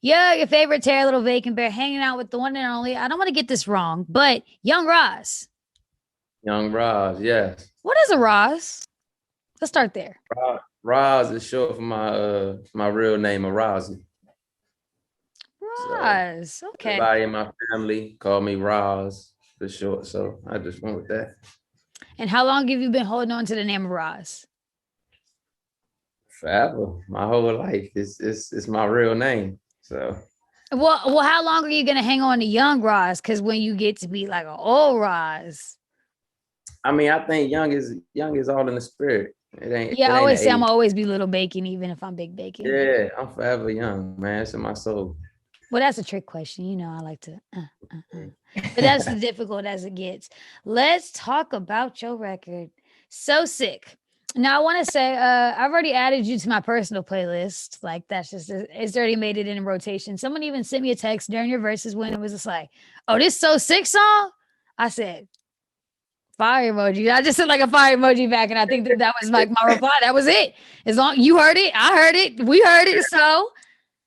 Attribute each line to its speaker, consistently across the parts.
Speaker 1: Yeah, your favorite Terry Little Vacant Bear hanging out with the one and only. I don't want to get this wrong, but Young Rahz.
Speaker 2: Young Rahz, yes.
Speaker 1: What is a Rahz? Let's start there.
Speaker 2: Rahz is short for my real name, Arazi. So
Speaker 1: Rahz. Okay.
Speaker 2: everybody in my family call me Rahz for short. So I just went with that.
Speaker 1: And how long have you been holding on to the name of Rahz?
Speaker 2: Forever. My whole life. It's my real name. So
Speaker 1: Well, how long are you gonna hang on to Young Rahz? Because when you get to be like an old Rahz,
Speaker 2: I mean, I think young is all in the spirit.
Speaker 1: yeah,
Speaker 2: It
Speaker 1: I
Speaker 2: ain't
Speaker 1: always
Speaker 2: the
Speaker 1: say I'm
Speaker 2: age.
Speaker 1: always be little bacon, even if I'm big bacon.
Speaker 2: Yeah, I'm forever young, man. It's in my soul.
Speaker 1: Well, that's a trick question. You know, I like to, but that's as difficult as it gets. Let's talk about your record. So sick. Now I want to say, I've already added you to my personal playlist. Like that's just, it's already made it in rotation. Someone even sent me a text during your verses when it was just like, "Oh, this So Sick song." I said, fire emoji. I just sent like a fire emoji back, and I think that was like my reply. That was it. As long you heard it, I heard it, we heard it. So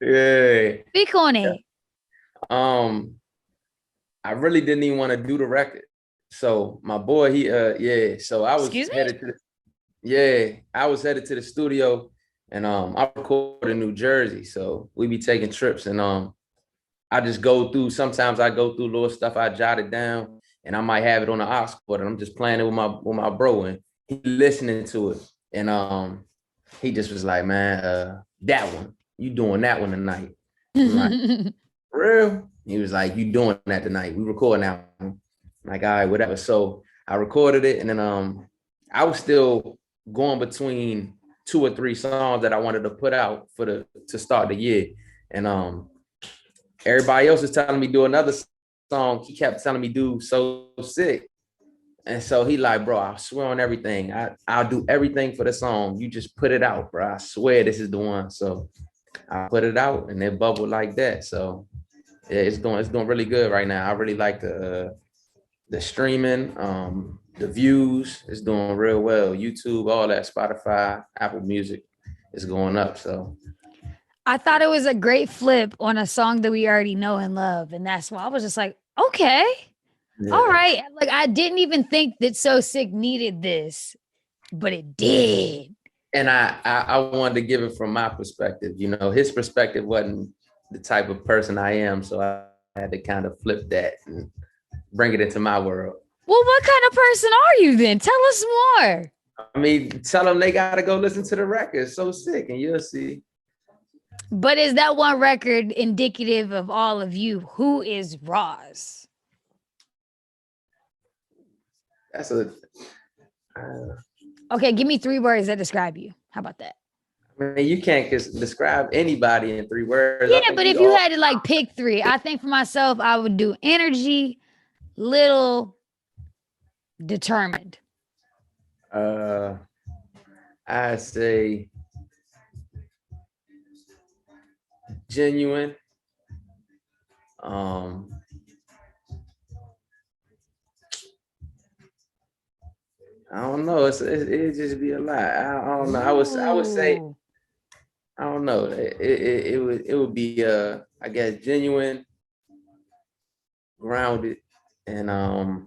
Speaker 2: Yeah.
Speaker 1: speak on it.
Speaker 2: Um, I really didn't even want to do the record. So my boy, yeah. So I was
Speaker 1: Excuse me.
Speaker 2: headed to the yeah, I was headed to the studio and I record in New Jersey. So we be taking trips and I just go through, sometimes I go through little stuff, I jot it down and I might have it on the aux cord and I'm just playing it with my bro and he listening to it. And he just was like, man, that one, you doing that one tonight. I'm like, for real? He was like, you doing that tonight. We recording that one. I'm like, all right, whatever. So I recorded it and then I was still going between 2 or 3 songs that I wanted to put out for the to start the year. And everybody else was telling me do another song. He kept telling me do So Sick. And so he like, bro, I swear on everything. I'll do everything for the song. You just put it out, bro. I swear this is the one. So I put it out and it bubbled like that. So yeah, it's doing really good right now. I really like the streaming, the views. It's doing real well. YouTube, all that, Spotify, Apple Music is going up. So
Speaker 1: I thought it was a great flip on a song that we already know and love. And that's why I was just like, okay, all
Speaker 2: yeah.
Speaker 1: right. Like I didn't even think that So Sick needed this, but it did.
Speaker 2: And I wanted to give it from my perspective. You know, his perspective wasn't the type of person I am. So I had to kind of flip that and bring it into my world.
Speaker 1: Well, what kind of person are you then? Tell us more.
Speaker 2: I mean, tell them they got to go listen to the record. It's So Sick, and you'll see.
Speaker 1: But is that one record indicative of all of you? Who is Roz?
Speaker 2: That's a. Uh,
Speaker 1: Okay, give me 3 words that describe you. How about that?
Speaker 2: I mean, you can't describe anybody in 3 words. I
Speaker 1: Yeah,
Speaker 2: think
Speaker 1: but
Speaker 2: we
Speaker 1: if you
Speaker 2: all.
Speaker 1: had to like pick three, I think for myself, I would do energy, little, determined.
Speaker 2: Uh, I say genuine. Um, I don't know. It just be a lot. I don't know. I would say
Speaker 1: Ooh.
Speaker 2: I don't know. It would be I guess genuine, grounded, and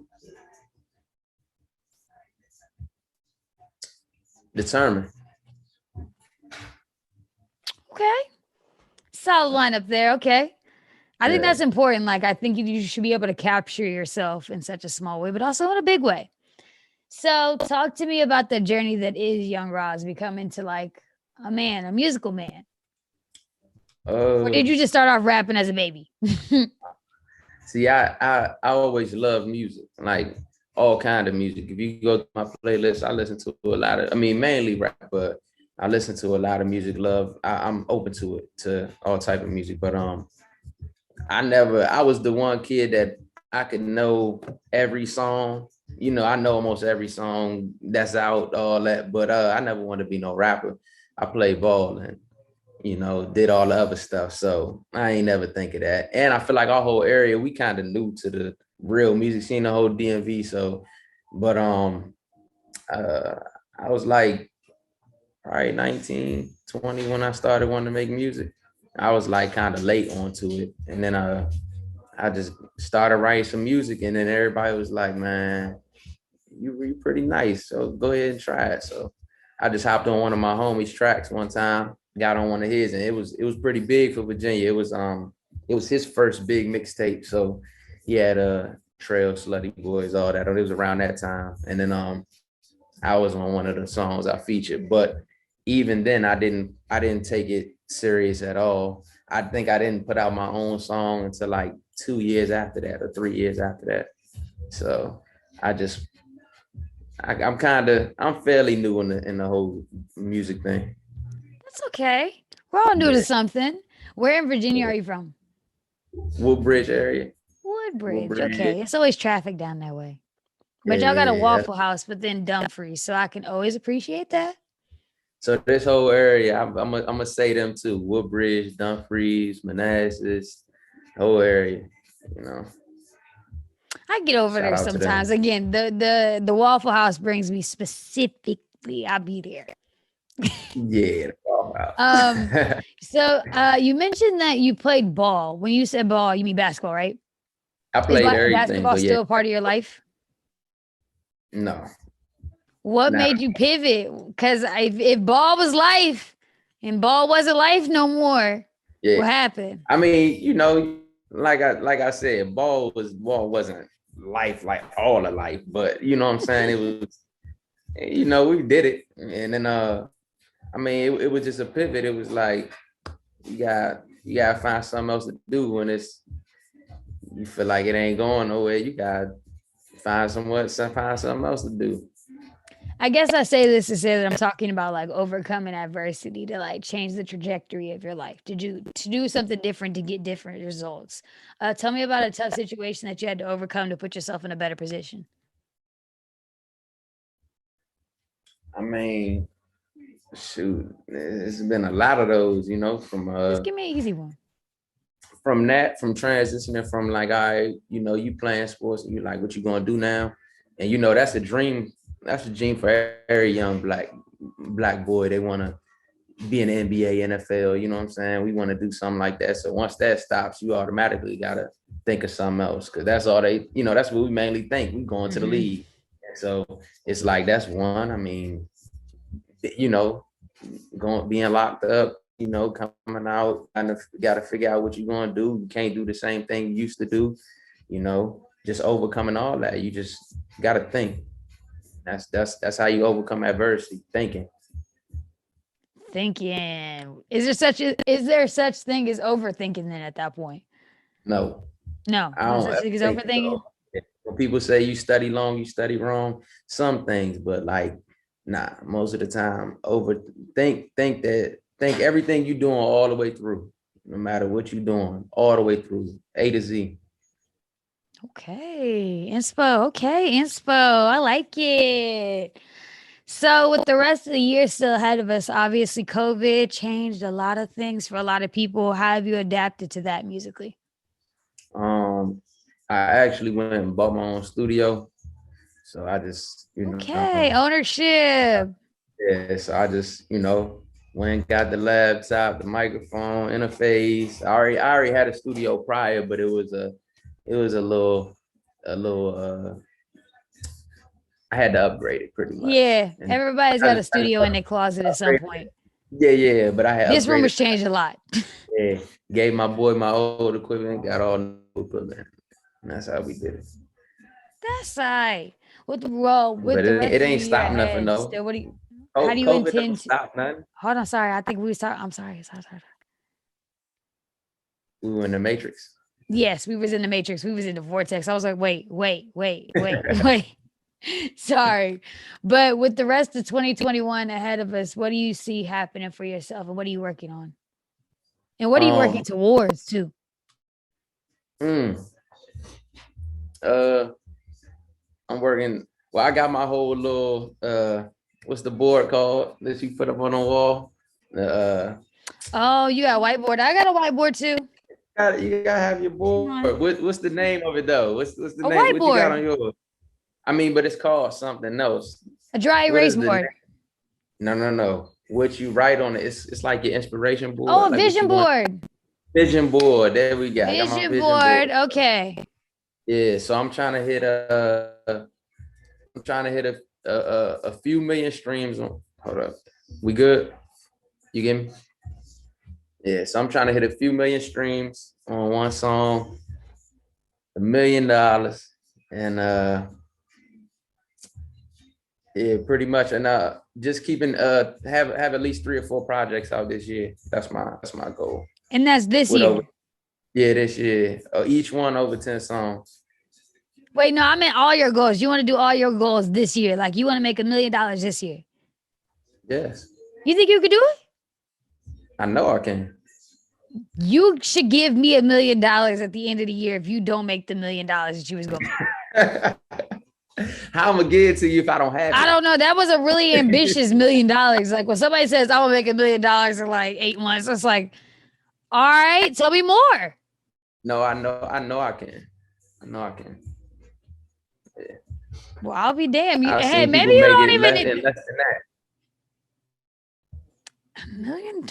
Speaker 2: determined.
Speaker 1: Okay. Solid lineup there. Okay. I think
Speaker 2: Yeah.
Speaker 1: that's important. Like, I think you should be able to capture yourself in such a small way, but also in a big way. So, talk to me about the journey that is Young Roz becoming to like a man, a musical man. Or
Speaker 2: Uh,
Speaker 1: did you just start off rapping as a baby?
Speaker 2: See, I always love music, like all kind of music. If you go to my playlist, I listen to a lot of. I mean, mainly rap, but I listen to a lot of music. I'm open to it, to all type of music. But I was the one kid that I could know every song. You know, I know almost every song that's out, all that. But I never wanted to be no rapper. I played ball and did all the other stuff. So I ain't never think of that. And I feel like our whole area, we kind of new to the real music scene, the whole DMV. So, but uh, I was like, all right, 19, 20 when I started wanting to make music. I was like kind of late onto it. And then I just started writing some music, and then everybody was like, man, you pretty nice. So go ahead and try it. So I just hopped on one of my homies' tracks one time, got on one of his, and it was pretty big for Virginia. It was his first big mixtape. So he had Trail, Slutty Boys, all that. It was around that time. And then I was on one of the songs I featured. But even then I didn't take it serious at all. I think I didn't put out my own song until like 2 years after that or 3 years after that. So I just I'm fairly new in the whole music thing.
Speaker 1: That's okay. We're all new to
Speaker 2: Yeah.
Speaker 1: something. Where in Virginia are you from?
Speaker 2: Woodbridge area.
Speaker 1: Woodbridge.
Speaker 2: Woodbridge.
Speaker 1: Okay. It's always traffic down that way. But y'all got a
Speaker 2: Yeah.
Speaker 1: Waffle House within Dumfries, so I can always appreciate that.
Speaker 2: So this whole area, I'm gonna say them too. Woodbridge, Dumfries, Manassas, whole area. You know,
Speaker 1: I get over
Speaker 2: shout
Speaker 1: there
Speaker 2: out to them.
Speaker 1: sometimes. Again, the Waffle House brings me specifically. I'll be there.
Speaker 2: Yeah.
Speaker 1: Um, so you mentioned that you played ball. When you said ball, you mean basketball, right?
Speaker 2: I
Speaker 1: Is
Speaker 2: played everything,
Speaker 1: basketball
Speaker 2: but yeah,
Speaker 1: still a part of your life?
Speaker 2: no,
Speaker 1: What
Speaker 2: not
Speaker 1: made you pivot? Because if ball was life and ball wasn't life no more,
Speaker 2: yeah.
Speaker 1: what happened?
Speaker 2: I mean, like I said, ball wasn't life like all of life, but you know what I'm saying? It was, we did it. And then I mean it was just a pivot. It was like you gotta find something else to do when you feel like it ain't going nowhere. You gotta find something else to do.
Speaker 1: I guess I say this to say that I'm talking about like overcoming adversity to like change the trajectory of your life, to do something different to get different results. Tell me about a tough situation that you had to overcome to put yourself in a better position.
Speaker 2: I mean, shoot, it's been a lot of those,
Speaker 1: Just give me an easy one.
Speaker 2: from transitioning from like, all right, you playing sports and you like, what you gonna do now? And that's a dream. That's a dream for every young black boy. They wanna be in the NBA, NFL, you know what I'm saying? We want to do something like that. So once that stops, you automatically gotta think of something else. Cause that's all that's what we mainly think. We going to the league. So it's like that's one. I mean, being locked up, coming out, kind of got to figure out what you're going to do. You can't do the same thing you used to do, just overcoming all that. You just got to think. That's how you overcome adversity, thinking.
Speaker 1: Thinking. Is there such thing as overthinking then at that point?
Speaker 2: No,
Speaker 1: No,
Speaker 2: I
Speaker 1: no
Speaker 2: don't
Speaker 1: such
Speaker 2: ever
Speaker 1: thing as
Speaker 2: think
Speaker 1: overthinking.
Speaker 2: so. When people say you study long, you study wrong, some things, but like, nah, most of the time, think everything you're doing all the way through, no matter what you're doing, all the way through, A to Z.
Speaker 1: Okay, inspo. Okay, inspo. I like it. So, with the rest of the year still ahead of us, obviously COVID changed a lot of things for a lot of people. How have you adapted to that musically?
Speaker 2: I actually went and bought my own studio, so I just,
Speaker 1: Okay, ownership.
Speaker 2: yeah, so I just, went and got the laptop, the microphone, interface. I already had a studio prior, but it was a little I had to upgrade it pretty much.
Speaker 1: Yeah,
Speaker 2: And
Speaker 1: everybody's got a studio in their closet at some point.
Speaker 2: yeah, but I had
Speaker 1: This room
Speaker 2: upgraded.
Speaker 1: has changed a lot.
Speaker 2: Yeah, gave my boy my old equipment, got all new equipment. And that's how we did it.
Speaker 1: That's right. With
Speaker 2: But
Speaker 1: the
Speaker 2: it,
Speaker 1: rest
Speaker 2: it
Speaker 1: of the
Speaker 2: ain't
Speaker 1: year
Speaker 2: stopped nothing
Speaker 1: ahead,
Speaker 2: though.
Speaker 1: still, how do you
Speaker 2: COVID don't
Speaker 1: intend to,
Speaker 2: stop nothing.
Speaker 1: hold on, sorry. I think we start. I'm sorry.
Speaker 2: We were in the Matrix.
Speaker 1: Yes, we was in the matrix. We was in the vortex. I was like, wait. Sorry. But with the rest of 2021 ahead of us, what do you see happening for yourself and what are you working on? And what are you working
Speaker 2: um,
Speaker 1: towards too?
Speaker 2: mm, uh, I'm working. Well, I got my whole little what's the board called that you put up on the wall? Uh,
Speaker 1: Oh, you got a whiteboard. I got a whiteboard too.
Speaker 2: you gotta have your
Speaker 1: Come
Speaker 2: board.
Speaker 1: on.
Speaker 2: What's the name of it though? What's the
Speaker 1: A
Speaker 2: name? What you got
Speaker 1: whiteboard.
Speaker 2: on yours? I mean, but it's called something else.
Speaker 1: A dry
Speaker 2: What
Speaker 1: erase
Speaker 2: is the name?
Speaker 1: board.
Speaker 2: No. What you write on it? It's like your inspiration
Speaker 1: Oh,
Speaker 2: board,
Speaker 1: a
Speaker 2: like what
Speaker 1: vision
Speaker 2: you want.
Speaker 1: board.
Speaker 2: Vision board. There we go. I got my
Speaker 1: Vision
Speaker 2: vision
Speaker 1: board.
Speaker 2: board.
Speaker 1: Okay.
Speaker 2: Yeah, so I'm trying to hit a few million streams on. Hold up. We good? You get me? Yeah, so I'm trying to hit a few million streams on one song, $1 million, and yeah, pretty much, and just keeping have at least 3 or 4 projects out this year. That's my goal.
Speaker 1: And that's this
Speaker 2: With
Speaker 1: year.
Speaker 2: over, yeah, this year, each one over 10 songs.
Speaker 1: Wait, no, I meant all your goals. You want to do all your goals this year? Like you want to make $1 million this year?
Speaker 2: Yes,
Speaker 1: You think you could do it?
Speaker 2: I know I can.
Speaker 1: You should give me $1 million at the end of the year if you don't make the $1 million that you was going to make.
Speaker 2: How I'm gonna give it to you if I don't have it?
Speaker 1: I don't know. That was a really ambitious $1 million. Like when somebody says I'm gonna make $1 million in like 8 months, it's like, all right, tell me more.
Speaker 2: No, I know I can. I know I can. Yeah.
Speaker 1: Well, I'll be damned.
Speaker 2: I've
Speaker 1: Hey,
Speaker 2: seen
Speaker 1: maybe
Speaker 2: people
Speaker 1: you
Speaker 2: make
Speaker 1: don't
Speaker 2: it
Speaker 1: even
Speaker 2: less than that.
Speaker 1: $1 million.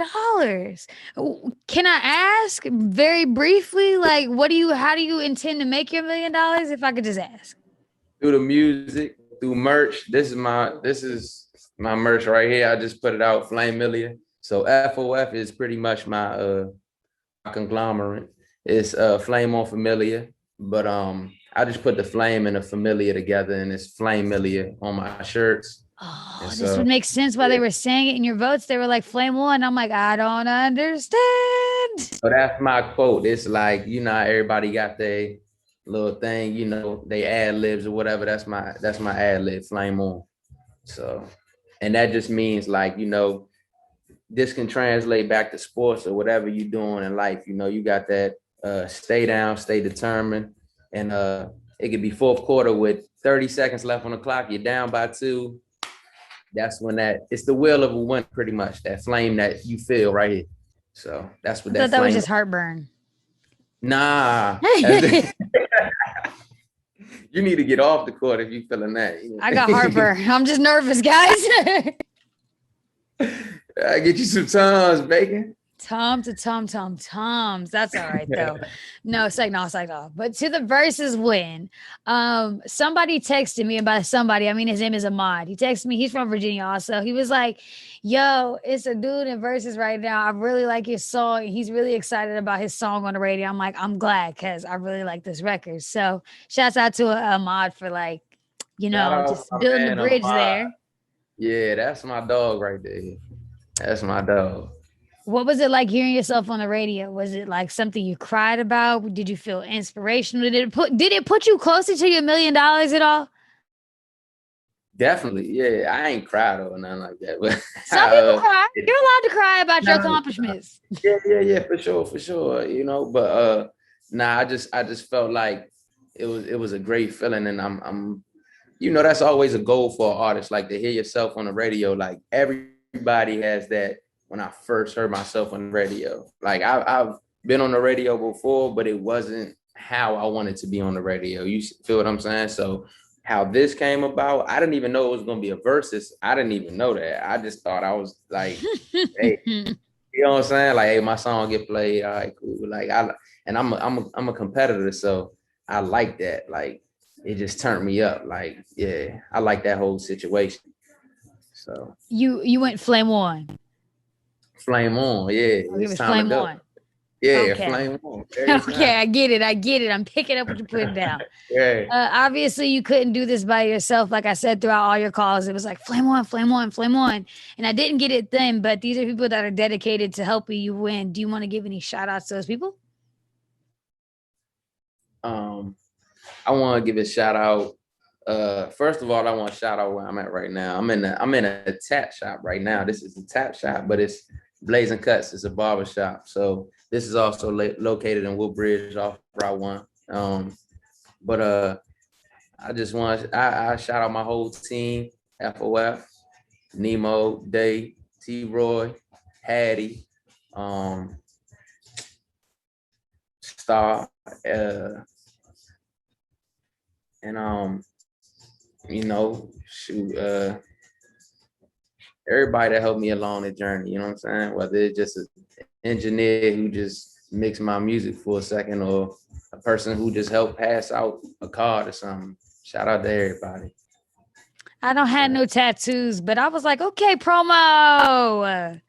Speaker 1: Can I ask very briefly, like, how do you intend to make your $1 million? If I could just ask.
Speaker 2: Through the music, through merch. This is my merch right here. I just put it out, Flame Million. So FOF is pretty much my conglomerate. It's Flame on Familiar, but I just put the flame and the familiar together, and it's Flame Million on my shirts.
Speaker 1: Oh, this would make sense why they were saying it in your votes. They were like Flame One. I'm like, I don't understand.
Speaker 2: So that's my quote. It's like, everybody got their little thing, they ad libs or whatever. That's my ad lib, Flame On. So, and that just means like, this can translate back to sports or whatever you're doing in life. You got that stay down, stay determined. And it could be fourth quarter with 30 seconds left on the clock. You're down by 2. That's when it's the will of a win, pretty much. That flame that you feel right here. So that's what
Speaker 1: I thought that was just heartburn.
Speaker 2: Nah. You need to get off the court if you're feeling that.
Speaker 1: I got heartburn. I'm just nervous, guys.
Speaker 2: I get you some Tums, bacon.
Speaker 1: Toms. That's all right though. No, it's like no. But to the versus win, somebody texted me, and by somebody, I mean his name is Ahmad. He texted me, he's from Virginia also. He was like, yo, it's a dude in versus right now. I really like his song. He's really excited about his song on the radio. I'm like, I'm glad because I really like this record. So shouts out to Ahmad for like, just building the bridge there.
Speaker 2: Yeah, that's my dog right there. That's my dog.
Speaker 1: What was it like hearing yourself on the radio? Was it like something you cried about? Did you feel inspirational? Did it put you closer to your $1 million at all?
Speaker 2: Definitely, yeah. I ain't cried or nothing like that. But
Speaker 1: some people cry. You're allowed to cry about your accomplishments.
Speaker 2: Yeah, for sure. But I just felt like it was a great feeling, and I'm that's always a goal for an artist, like to hear yourself on the radio. Like everybody has that. When I first heard myself on the radio, like I've been on the radio before, but it wasn't how I wanted to be on the radio. You feel what I'm saying? So how this came about, I didn't even know it was going to be a versus. I didn't even know that. I just thought I was like, hey, you know what I'm saying? Like, hey, my song get played. All right, cool. Like I'm a competitor, so I like that. Like it just turned me up. Like, yeah, I like that whole situation. So
Speaker 1: you went Flame On.
Speaker 2: Flame On, yeah.
Speaker 1: It was Flame On.
Speaker 2: Yeah, okay. Flame On.
Speaker 1: Okay, I get it. I'm picking up what you're putting down.
Speaker 2: Yeah.
Speaker 1: Obviously, you couldn't do this by yourself. Like I said, throughout all your calls, it was like Flame On. And I didn't get it then, but these are people that are dedicated to helping you win. Do you want to give any shout outs to those people?
Speaker 2: I want to give a shout out. First of all, I want to shout out where I'm at right now. I'm in a tap shop right now. This is a tap shop, but it's Blazing Cuts. It's a barber shop. So this is also located in Woodbridge off Route 1. But I just want I shout out my whole team: FOF, Nemo, Day, T-Roy, Hattie, Star, and everybody that helped me along the journey, you know what I'm saying? Whether it's just an engineer who just mix my music for a second, or a person who just helped pass out a card or something. Shout out to everybody.
Speaker 1: I don't have no tattoos, but I was like, okay, promo.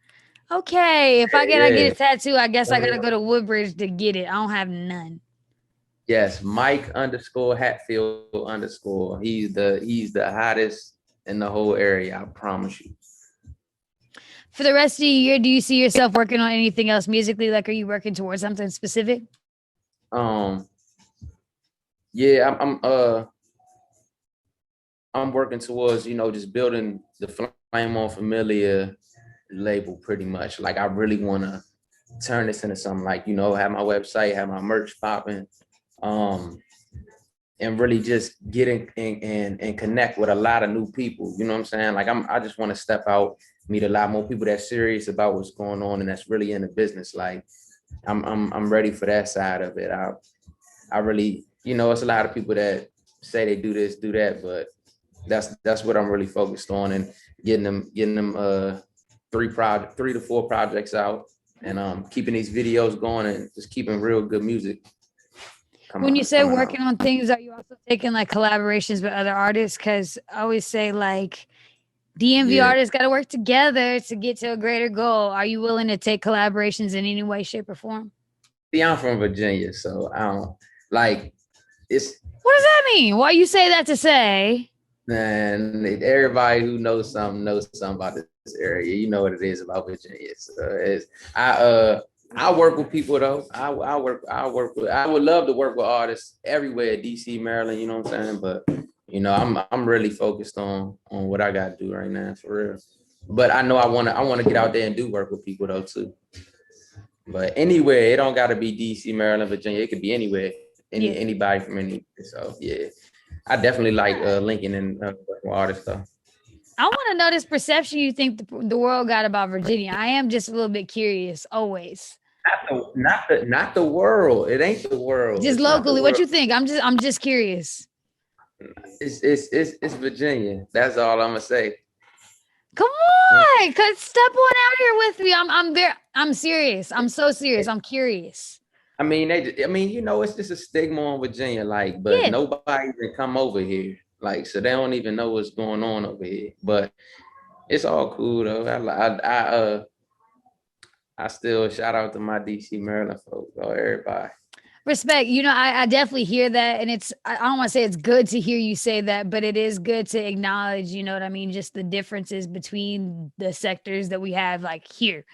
Speaker 1: Okay, if I get a tattoo, I guess I gotta go to Woodbridge to get it. I don't have none.
Speaker 2: Yes, Mike_Hatfield_. He's the hottest in the whole area. I promise you.
Speaker 1: For the rest of the year, do you see yourself working on anything else musically? Like, are you working towards something specific?
Speaker 2: Yeah, I'm working towards, just building the Flame On Familiar label pretty much. Like, I really want to turn this into something like, have my website, have my merch popping, and really just get in and connect with a lot of new people. You know what I'm saying? Like, I just want to step out, meet a lot more people that's serious about what's going on and that's really in the business. Like, I'm ready for that side of it. I really, it's a lot of people that say they do this, do that, but that's what I'm really focused on, and getting them 3 to 4 projects out, and keeping these videos going and just keeping real good music.
Speaker 1: When you say working on things, are you also taking like collaborations with other artists? Because I always say like DMV artists got to work together to get to a greater goal. Are you willing to take collaborations in any way, shape, or form?
Speaker 2: See, I'm from Virginia, so I don't like it's.
Speaker 1: What does that mean? Why you say that to say?
Speaker 2: Man, everybody who knows something about this area. You know what it is about Virginia. So I work with people though. I would love to work with artists everywhere, DC, Maryland, you know what I'm saying? But I'm really focused on what I gotta do right now, for real. But I know I wanna get out there and do work with people though too. But anywhere, it don't gotta be DC, Maryland, Virginia. It could be anywhere. Anybody from anywhere. So yeah. I definitely like linking and artists though.
Speaker 1: I want to know this perception you think the world got about Virginia. I am just a little bit curious, always.
Speaker 2: Not the world. It ain't the world.
Speaker 1: Just locally, what you think? I'm just curious.
Speaker 2: It's Virginia. That's all I'm gonna say.
Speaker 1: Come on, cause step on out here with me. I'm serious. I'm so serious. I'm curious.
Speaker 2: I mean, it's just a stigma on Virginia, like, but nobody even come over here, like, so they don't even know what's going on over here. But it's all cool though. I still shout out to my DC, Maryland folks, everybody.
Speaker 1: Respect. I definitely hear that. And I don't want to say it's good to hear you say that, but it is good to acknowledge, you know what I mean? Just the differences between the sectors that we have like here.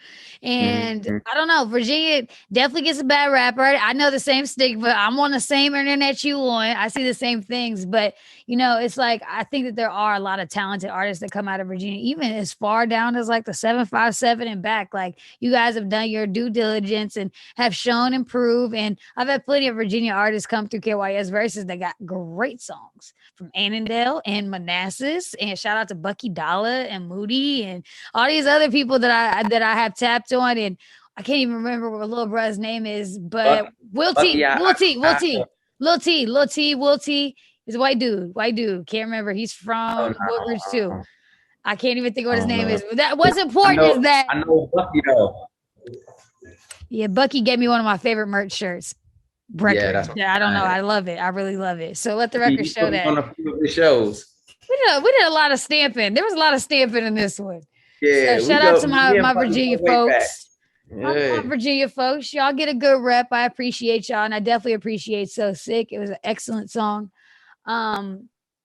Speaker 1: And I don't know, Virginia definitely gets a bad rap. Right? I know the same stigma. I'm on the same internet you on. I see the same things, but it's like, I think that there are a lot of talented artists that come out of Virginia, even as far down as like the 757 and back. Like, you guys have done your due diligence and have shown and proved. And I've had plenty of Virginia artists come through KYS Versus that got great songs, from Annandale and Manassas, and shout out to Bucky Dollar and Moody and all these other people that I have tapped on, and I can't even remember what little brother's name is, but Will T. He's a white dude. Can't remember. He's from Woodbridge too. I can't even think what his name is. But that what's important is that
Speaker 2: I know Bucky though.
Speaker 1: Yeah, Bucky gave me one of my favorite merch shirts. I don't know. I love it. I really love it. So let the record show that.
Speaker 2: On a few of the shows.
Speaker 1: We did a lot of stamping. There was a lot of stamping in this one.
Speaker 2: Yeah.
Speaker 1: So shout out to my Virginia folks. My Virginia folks. Y'all get a good rep. I appreciate y'all. And I definitely appreciate So Sick. It was an excellent song.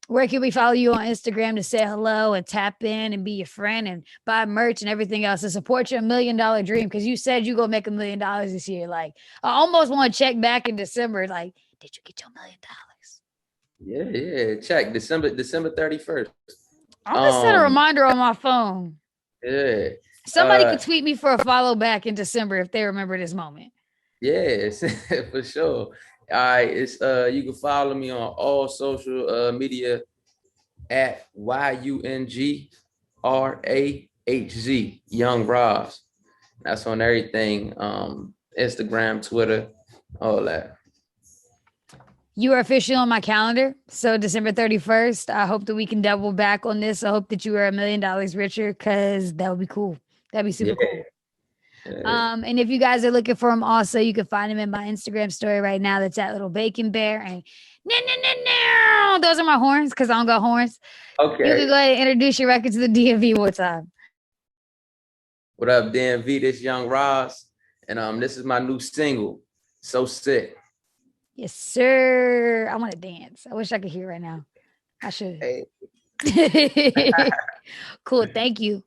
Speaker 1: Where can we follow you on Instagram to say hello and tap in and be your friend and buy merch and everything else to support your $1 million dream? Because you said you're going to make $1 million this year. Like, I almost want to check back in December. Like, did you get your $1
Speaker 2: million? Yeah. Check December 31st.
Speaker 1: I'm going to set a reminder on my phone.
Speaker 2: Yeah.
Speaker 1: Somebody could tweet me for a follow back in December if they remember this moment.
Speaker 2: Yes, for sure. All right, it's you can follow me on all social media at YUNGRAHZ, Young Rahz. That's on everything. Instagram, Twitter, all that.
Speaker 1: You are officially on my calendar. So December 31st, I hope that we can double back on this. I hope that you are $1 million richer, because that would be cool. That'd be super cool. And if you guys are looking for him also, you can find him in my Instagram story right now. That's at Little Bacon Bear. And those are my horns because I don't got horns.
Speaker 2: Okay.
Speaker 1: You can go ahead and introduce your record to the DMV one time.
Speaker 2: What up, DMV? This young Rahz. And this is my new single, So Sick.
Speaker 1: Yes, sir. I want to dance. I wish I could hear right now. I should.
Speaker 2: Hey.
Speaker 1: Cool. Thank you.